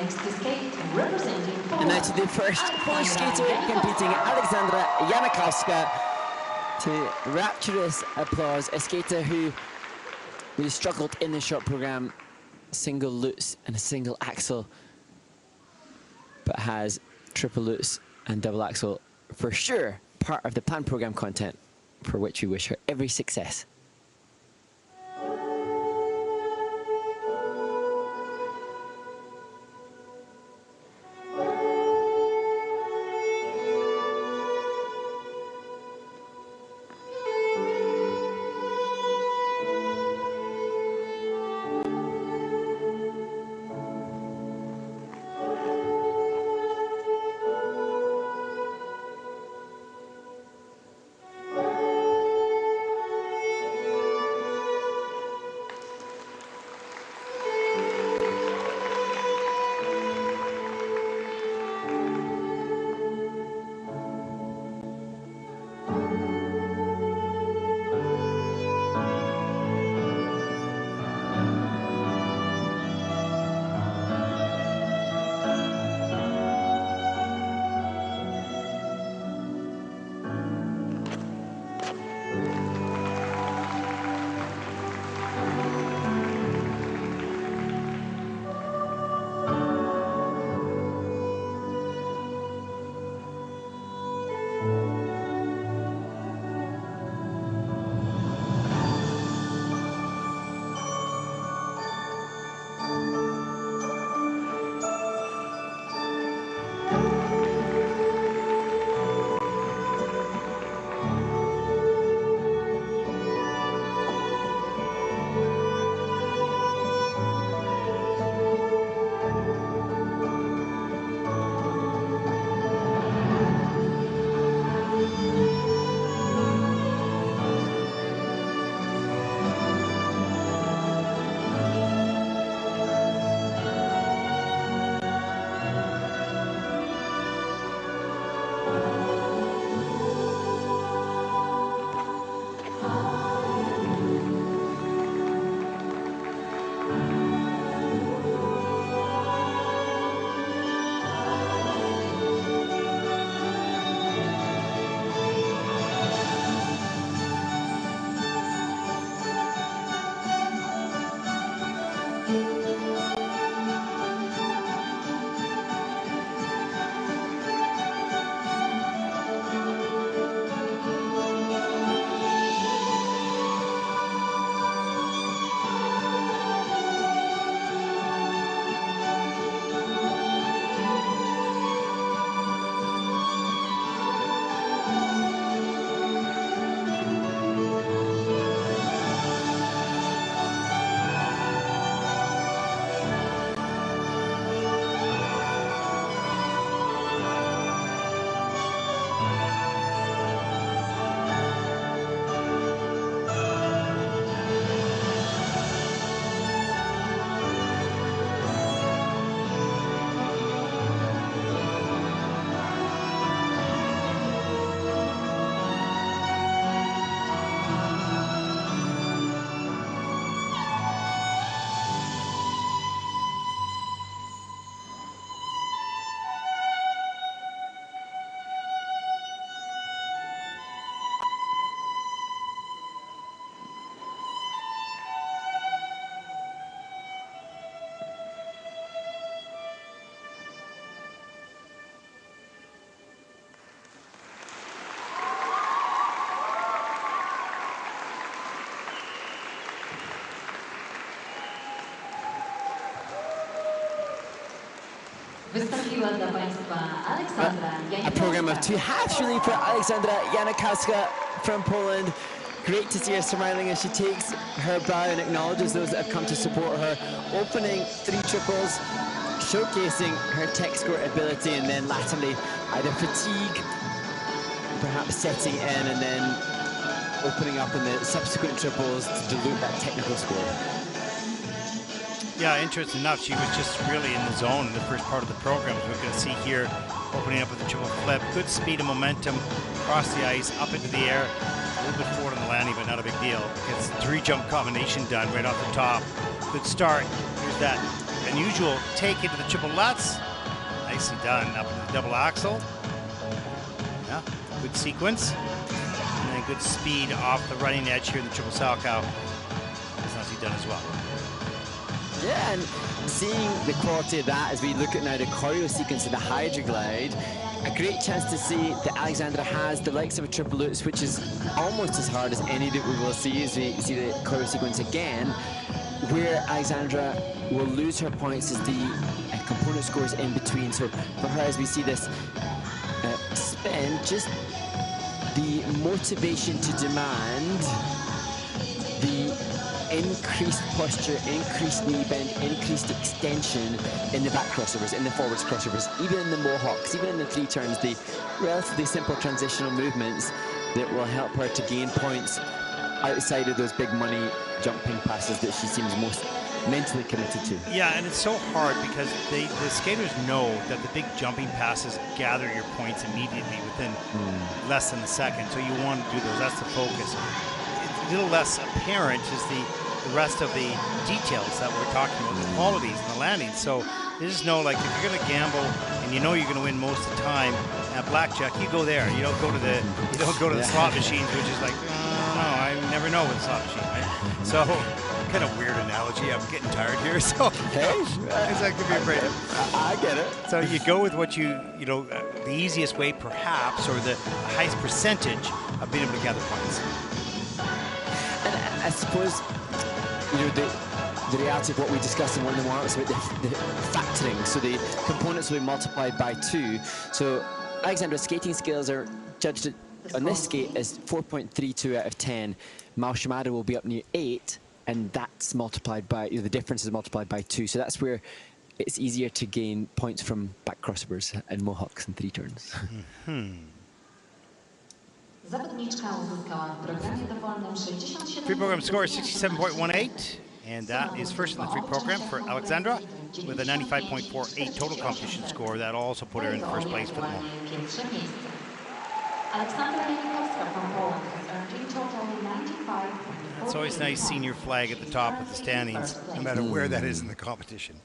Next to skate, representing Poland. And now to the first Polish skater competing, Aleksandra JANIKOWSKA, to rapturous applause. A skater who really struggled in the short program, single lutz and a single axel, but has triple lutz and double axel for sure part of the planned program content, for which we wish her every success. Wystąpiła dla Państwa Aleksandra A program of two halves really for Aleksandra JANIKOWSKA from Poland. Great to see her smiling as she takes her bow and acknowledges those that have come to support her. Opening three triples, showcasing her tech score ability, and then latterly either fatigue, perhaps setting in, and then opening up in the subsequent triples to dilute that technical score. Yeah, interesting enough, she was just really in the zone in the first part of the program. As we're going to see here, opening up with a triple flip. Good speed and momentum across the ice, up into the air. A little bit forward on the landing, but not a big deal. Gets the three-jump combination done right off the top. Good start. Here's that unusual take into the triple Lutz. Nicely done up into the double axel. Yeah, good sequence. And then good speed off the running edge here in the triple Salchow. That's nicely done as well. Yeah, and seeing the quality of that as we look at now the choreo sequence of the Hydroglide, a great chance to see that Aleksandra has the likes of a triple Lutz, which is almost as hard as any that we will see as we see the choreo sequence again, where Aleksandra will lose her points as the component scores in between. So for her, as we see this spin, just the motivation to demand the increased posture, increased knee bend, increased extension in the back crossovers, in the forwards crossovers, even in the Mohawks, even in the three turns, the relatively simple transitional movements that will help her to gain points outside of those big money jumping passes that she seems most mentally committed to. Yeah, and it's so hard because the skaters know that the big jumping passes gather your points immediately within less than a second, so you want to do those. That's the focus. It's a little less apparent is the rest of the details that we're talking about, the qualities and the landings. So you just know, like, if you're going to gamble and you know you're going to win most of the time at blackjack, you go there. You don't go to the slot machines, which is like, no, I never know with the slot machine, right? So kind of weird analogy. I'm getting tired here, so it's like to be afraid. I get it. So you go with what you know, the easiest way, perhaps, or the highest percentage of being able to gather points. And I suppose, you know, the reality of what we discussed in one of the warm-ups about the factoring. So the components will be multiplied by 2. So Aleksandra's skating skills are judged on this skate as 4.32 out of 10. Mal Shimada will be up near 8, and that's multiplied by, you know, the difference is multiplied by 2. So that's where it's easier to gain points from back crossovers and Mohawks and three turns. Free program score is 67.18, and that is first in the free program for Aleksandra with a 95.48 total competition score. That'll also put her in first place for the moment. Aleksandra JANIKOWSKA from Poland has earned in total 95. It's always nice seeing your flag at the top of the standings, no matter where that is in the competition.